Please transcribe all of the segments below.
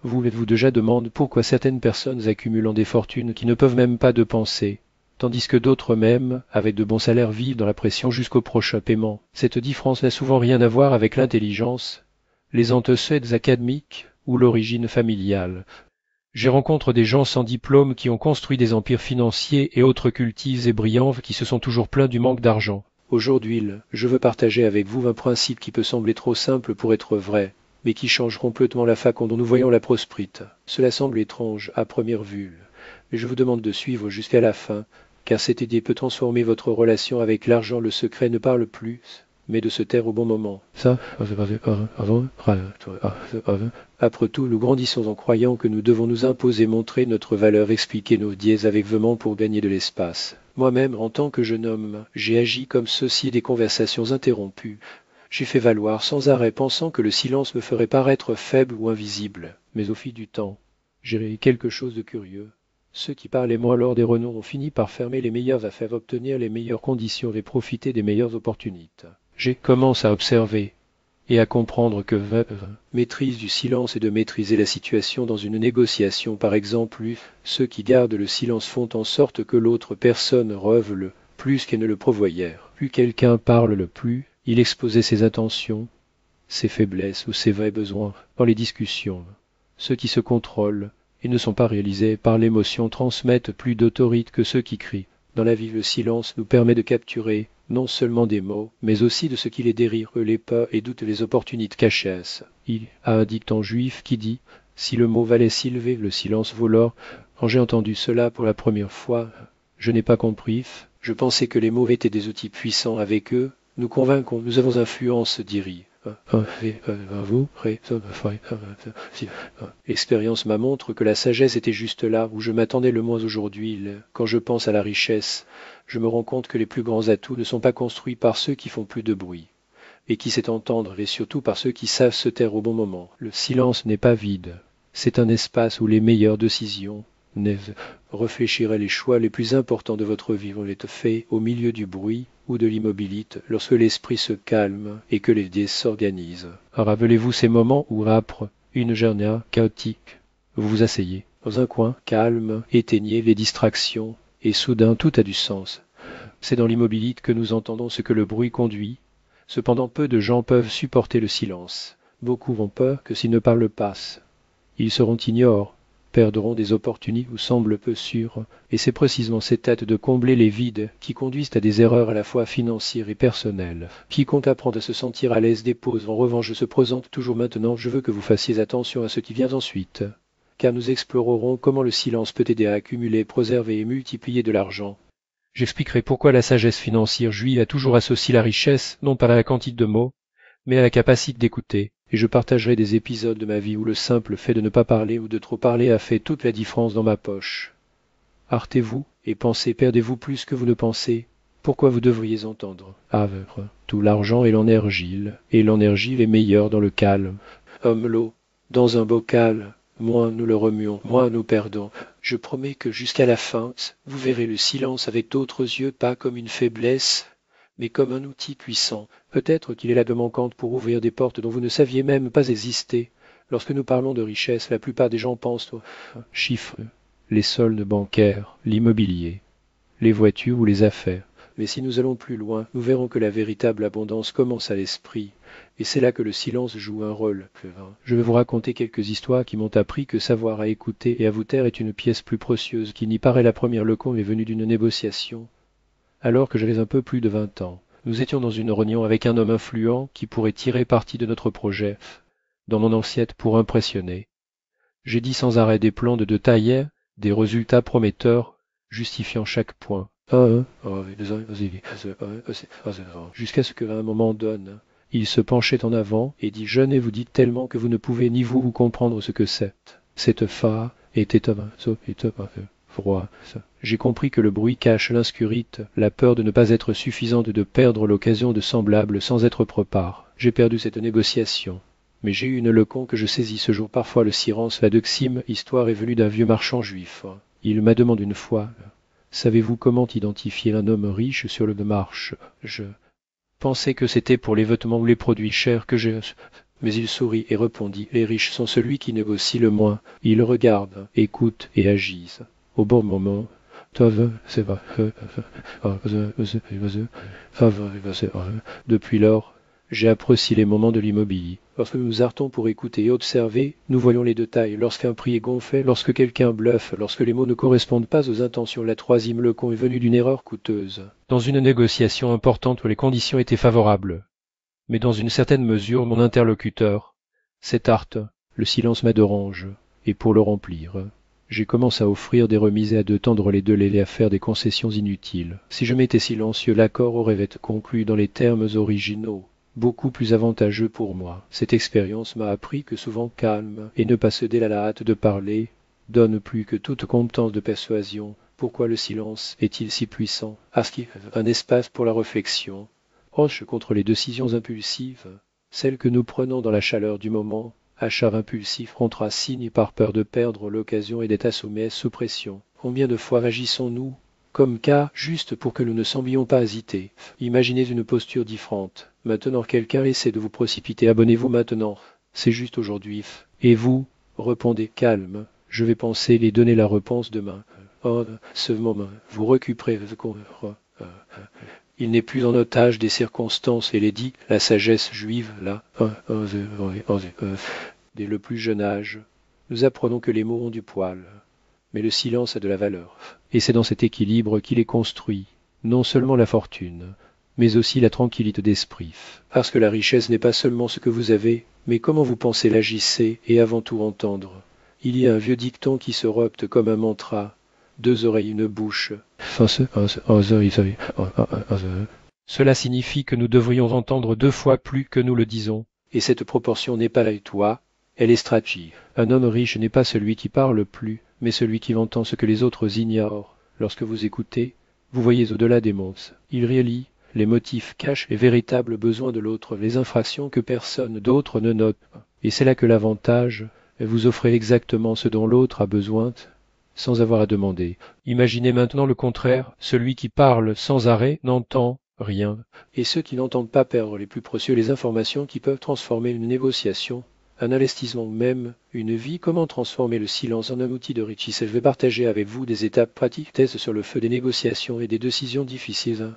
Vous êtes-vous déjà demandé pourquoi certaines personnes accumulant des fortunes qui ne peuvent même pas de penser, tandis que d'autres même, avec de bons salaires, vivent dans la pression jusqu'au prochain paiement. Cette différence n'a souvent rien à voir avec l'intelligence, les antécédents académiques ou l'origine familiale. J'ai rencontré des gens sans diplôme qui ont construit des empires financiers et autres cultives et brillants qui se sont toujours plaints du manque d'argent. Aujourd'hui, je veux partager avec vous un principe qui peut sembler trop simple pour être vrai, mais qui change complètement la façon dont nous voyons la prospérité. Cela semble étrange à première vue, mais je vous demande de suivre jusqu'à la fin, car cette idée peut transformer votre relation avec l'argent. Le secret ne parle plus, mais de se taire au bon moment. Après tout, nous grandissons en croyant que nous devons nous imposer, montrer notre valeur, expliquer nos dièses avec vehemente pour gagner de l'espace. Moi-même, en tant que jeune homme, j'ai agi comme ceci, des conversations interrompues. J'ai fait valoir sans arrêt, pensant que le silence me ferait paraître faible ou invisible. Mais au fil du temps, j'ai réalisé quelque chose de curieux. Ceux qui parlaient moins lors des renoms ont fini par fermer les meilleures affaires, obtenir les meilleures conditions et profiter des meilleures opportunités. J'ai commencé à observer et à comprendre que maîtrise du silence et de maîtriser la situation dans une négociation, par exemple, ceux qui gardent le silence font en sorte que l'autre personne reuve le plus qu'elle ne le prévoyèrent. Plus quelqu'un parle le plus, il exposait ses intentions, ses faiblesses ou ses vrais besoins dans les discussions. Ceux qui se contrôlent et ne sont pas réalisés par l'émotion transmettent plus d'autorité que ceux qui crient. Dans la vie, le silence nous permet de capturer non seulement des mots, mais aussi de ce qui les dérire, les pas et toutes les opportunités cachées. Il a un dicton juif qui dit « Si le mot valait s'élever, le silence vaut l'or ». Quand j'ai entendu cela pour la première fois, je n'ai pas compris. Je pensais que les mots étaient des outils puissants. Avec eux, nous convainquons, nous avons influence, dit. L'expérience m'a montré que la sagesse était juste là où je m'attendais le moins aujourd'hui. Quand je pense à la richesse, je me rends compte que les plus grands atouts ne sont pas construits par ceux qui font plus de bruit, et qui savent entendre, et surtout par ceux qui savent se taire au bon moment. Le silence n'est pas vide, c'est un espace où les meilleures décisions naissent. Réfléchirez les choix les plus importants de votre vie vont être faits au milieu du bruit ou de l'immobilité, lorsque l'esprit se calme et que les idées s'organisent. Rappelez-vous ces moments où, après une journée chaotique, vous vous asseyez dans un coin calme, éteignez les distractions, et soudain tout a du sens. C'est dans l'immobilité que nous entendons ce que le bruit conduit. Cependant, peu de gens peuvent supporter le silence. Beaucoup ont peur que s'ils ne parlent pas, ils seront ignorés, perdront des opportunités ou semblent peu sûrs, et c'est précisément cette tête de combler les vides qui conduisent à des erreurs à la fois financières et personnelles. Quiconque apprend à se sentir à l'aise dépose, en revanche se présente toujours maintenant. Je veux que vous fassiez attention à ce qui vient ensuite, car nous explorerons comment le silence peut aider à accumuler, préserver et multiplier de l'argent. J'expliquerai pourquoi la sagesse financière juive a toujours associé la richesse, non pas à la quantité de mots, mais à la capacité d'écouter, et je partagerai des épisodes de ma vie où le simple fait de ne pas parler ou de trop parler a fait toute la différence dans ma poche. Artez-vous et pensez, perdez-vous plus que vous ne pensez. Pourquoi vous devriez entendre? Tout l'argent est l'énergie, et l'énergie est meilleure dans le calme. Comme l'eau, dans un bocal, moins nous le remuons, moins nous perdons. Je promets que jusqu'à la fin, vous verrez le silence avec d'autres yeux, pas comme une faiblesse, mais comme un outil puissant. Peut-être qu'il est là de manquante pour ouvrir des portes dont vous ne saviez même pas exister. Lorsque nous parlons de richesse, la plupart des gens pensent aux chiffres, les soldes bancaires, l'immobilier, les voitures ou les affaires. Mais si nous allons plus loin, nous verrons que la véritable abondance commence à l'esprit, et c'est là que le silence joue un rôle. Je vais vous raconter quelques histoires qui m'ont appris que savoir à écouter et à vous taire est une pièce plus précieuse qu'il n'y paraît. La première leçon m'est venue d'une négociation. Alors que j'avais un peu plus de 20 ans, nous étions dans une réunion avec un homme influent qui pourrait tirer parti de notre projet, dans mon assiette pour impressionner. J'ai dit sans arrêt des plans de taille, des résultats prometteurs, justifiant chaque point. Jusqu'à ce qu'à un moment donné, il se penchait en avant et dit « Jeune, et vous dites tellement que vous ne pouvez ni vous comprendre ce que c'est. Cette fa était froid. J'ai compris que le bruit cache l'inscurite, la peur de ne pas être suffisante et de perdre l'occasion de semblables sans être prépare. J'ai perdu cette négociation. Mais j'ai eu une leçon que je saisis ce jour. Parfois le silence va de Xim, histoire est venue d'un vieux marchand juif. Il m'a demandé une fois, savez-vous comment identifier un homme riche sur le marché? Je pensais que c'était pour les vêtements ou les produits chers que j'ai... Mais il sourit et répondit, les riches sont celui qui négocie le moins. Ils regardent, écoutent et agissent. Au bon moment, depuis lors, j'ai apprécié les moments de l'immobilier. Lorsque nous nous arrêtons pour écouter et observer, nous voyons les détails. Lorsqu'un prix est gonflé, lorsque quelqu'un bluffe, lorsque les mots ne correspondent pas aux intentions, la troisième leçon est venue d'une erreur coûteuse. Dans une négociation importante où les conditions étaient favorables, mais dans une certaine mesure, mon interlocuteur, cet art, le silence m'a d'orange, et pour le remplir, j'ai commencé à offrir des remises et à de tendre les deux et à faire des concessions inutiles. Si je m'étais silencieux, l'accord aurait été conclu dans les termes originaux, beaucoup plus avantageux pour moi. Cette expérience m'a appris que souvent calme et ne pas céder à la hâte de parler donne plus que toute compétence de persuasion. Pourquoi le silence est-il si puissant? Parce qu'il y a un espace pour la réflexion, proche contre les décisions impulsives, celles que nous prenons dans la chaleur du moment, achat impulsif contre signe par peur de perdre l'occasion et d'être assommés sous pression. Combien de fois agissons-nous comme cas juste pour que nous ne semblions pas hésiter? Imaginez une posture différente. Maintenant quelqu'un essaie de vous précipiter. Abonnez-vous maintenant. C'est juste aujourd'hui. Et vous, répondez calme. Je vais penser et donner la réponse demain. Oh, ce moment, vous récupérez. Il n'est plus en otage des circonstances et les dit, la sagesse juive, là, dès le plus jeune âge. Nous apprenons que les mots ont du poil, mais le silence a de la valeur. Et c'est dans cet équilibre qu'il est construit, non seulement la fortune, mais aussi la tranquillité d'esprit. Parce que la richesse n'est pas seulement ce que vous avez, mais comment vous pensez l'agissez et avant tout entendre. Il y a un vieux dicton qui se repte comme un mantra. Deux oreilles, une bouche. Cela signifie que nous devrions entendre deux fois plus que nous le disons. Et cette proportion n'est pas là et toi, elle est stratégique. Un homme riche n'est pas celui qui parle plus, mais celui qui entend ce que les autres ignorent. Lorsque vous écoutez, vous voyez au-delà des mots. Il relie les motifs cachent les véritables besoins de l'autre, les infractions que personne d'autre ne note. Et c'est là que l'avantage, vous offrez exactement ce dont l'autre a besoin, sans avoir à demander. Imaginez maintenant le contraire, celui qui parle sans arrêt n'entend rien, et ceux qui n'entendent pas perdre les plus précieux les informations qui peuvent transformer une négociation, un investissement même, une vie. Comment transformer le silence en un outil de richesse? Je vais partager avec vous des étapes pratiques, tests sur le feu des négociations et des décisions difficiles.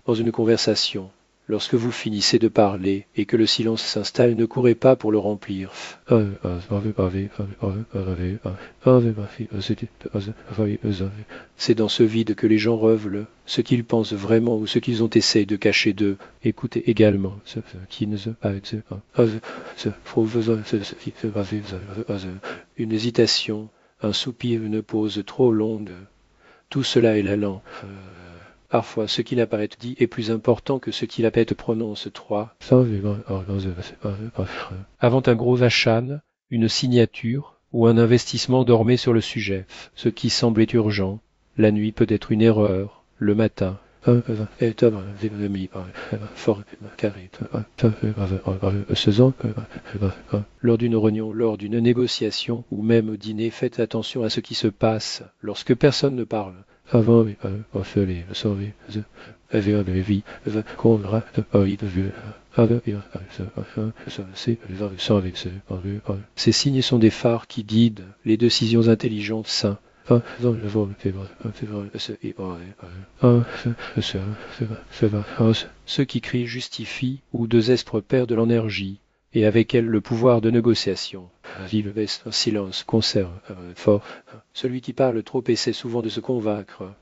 Dans une conversation, lorsque vous finissez de parler et que le silence s'installe, ne courez pas pour le remplir. C'est dans ce vide que les gens révèlent ce qu'ils pensent vraiment ou ce qu'ils ont essayé de cacher d'eux. Écoutez également ce qui ne une hésitation, un soupir, une pause trop longue. Tout cela est la langue. Parfois, ce qu'il apparaît dit est plus important que ce qu'il apparaît prononce. 3. Avant un gros achat, une signature ou un investissement dormait sur le sujet. Ce qui semblait urgent, la nuit peut être une erreur, le matin. Lors d'une réunion, lors d'une négociation ou même au dîner, faites attention à ce qui se passe lorsque personne ne parle. Ces signes sont des phares qui guident les décisions intelligentes sains. Ceux qui crient justifient ou désespèrent perdent l'énergie et avec elle le pouvoir de négociation. Un silence conserve fort. Celui qui parle trop essaie souvent de se convaincre.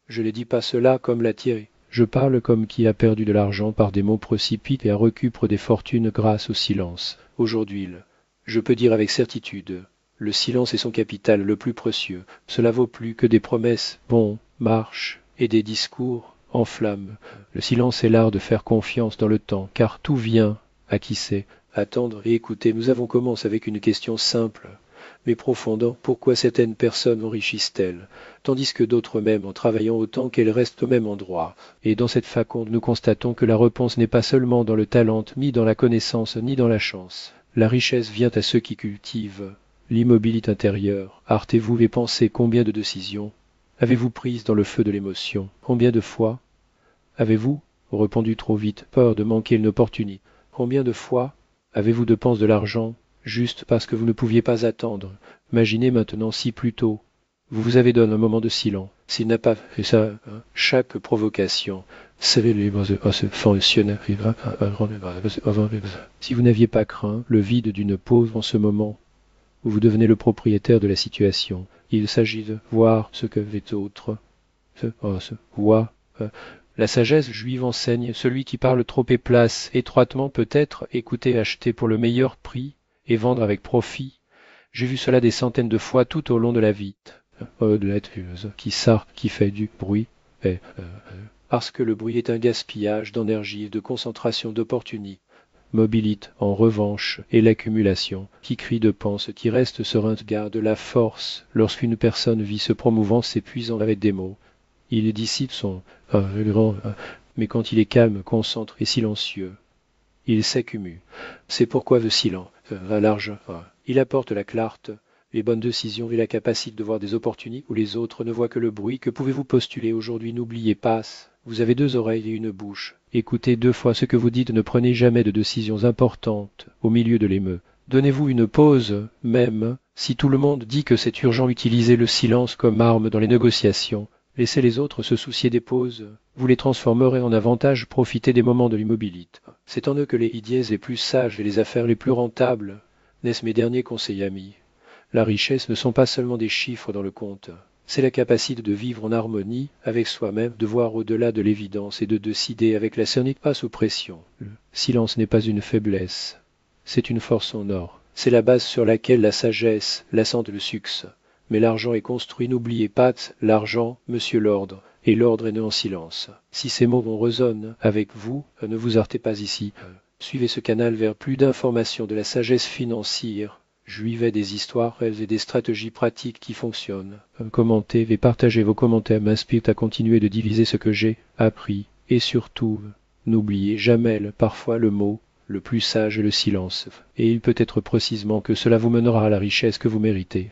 Je ne dis pas cela comme la Thierry. Je parle comme qui a perdu de l'argent par des mots précipités et a récupéré des fortunes grâce au silence. Aujourd'hui, je peux dire avec certitude, le silence est son capital le plus précieux. Cela vaut plus que des promesses, bons, marches et des discours en flammes. Le silence est l'art de faire confiance dans le temps, car tout vient à qui sait. Attendre et écouter. Nous avons commencé avec une question simple, mais profonde. Pourquoi certaines personnes enrichissent-elles, tandis que d'autres même en travaillant autant qu'elles restent au même endroit? Et dans cette faconde, nous constatons que la réponse n'est pas seulement dans le talent, ni dans la connaissance, ni dans la chance. La richesse vient à ceux qui cultivent l'immobilité intérieure. Arrêtez-vous et pensez combien de décisions avez-vous prises dans le feu de l'émotion? Combien de fois avez-vous répondu trop vite, peur de manquer une opportunité? Combien de fois avez-vous dépensé de l'argent juste parce que vous ne pouviez pas attendre? Imaginez maintenant si plus tôt vous vous avez donné un moment de silence. S'il n'a pas fait ça, hein, chaque provocation, si vous n'aviez pas craint le vide d'une pause en ce moment où vous devenez le propriétaire de la situation, il s'agit de voir ce que fait autre. La sagesse juive enseigne, celui qui parle trop et place, étroitement peut-être, écouter, acheter pour le meilleur prix et vendre avec profit. J'ai vu cela des centaines de fois tout au long de la vie. Qui fait du bruit, parce que le bruit est un gaspillage d'énergie, de concentration, d'opportunité. Mobilite, en revanche, et l'accumulation, qui crie de pense, qui reste serein, garde la force lorsqu'une personne vit se promouvant, s'épuisant avec des mots. Il dissipe son mais quand il est calme, concentré et silencieux, il s'accumule. C'est pourquoi le silence, large, il apporte la clarté, les bonnes décisions et la capacité de voir des opportunités où les autres ne voient que le bruit. Que pouvez-vous postuler aujourd'hui? N'oubliez pas, vous avez deux oreilles et une bouche. Écoutez deux fois ce que vous dites, ne prenez jamais de décisions importantes au milieu de l'émeute. Donnez-vous une pause, même si tout le monde dit que c'est urgent, utilisez le silence comme arme dans les négociations. Laissez les autres se soucier des pauses. Vous les transformerez en avantages, profitez des moments de l'immobilité. C'est en eux que les idées les plus sages et les affaires les plus rentables naissent, mes derniers conseils amis. La richesse ne sont pas seulement des chiffres dans le compte, c'est la capacité de vivre en harmonie avec soi-même, de voir au-delà de l'évidence et de décider avec la sérénité, pas sous pression. Le silence n'est pas une faiblesse, c'est une force en or. C'est la base sur laquelle la sagesse, l'assente le succès. Mais l'argent est construit, n'oubliez pas, l'argent, monsieur l'ordre, et l'ordre est né en silence. Si ces mots résonnent avec vous, ne vous heurtez pas ici. Suivez ce canal vers plus d'informations de la sagesse financière. Juivez des histoires et des stratégies pratiques qui fonctionnent. Commentez et partagez vos commentaires m'inspirent à continuer de diviser ce que j'ai appris. Et surtout, n'oubliez jamais parfois le mot le plus sage est le silence. Et il peut être précisément que cela vous mènera à la richesse que vous méritez.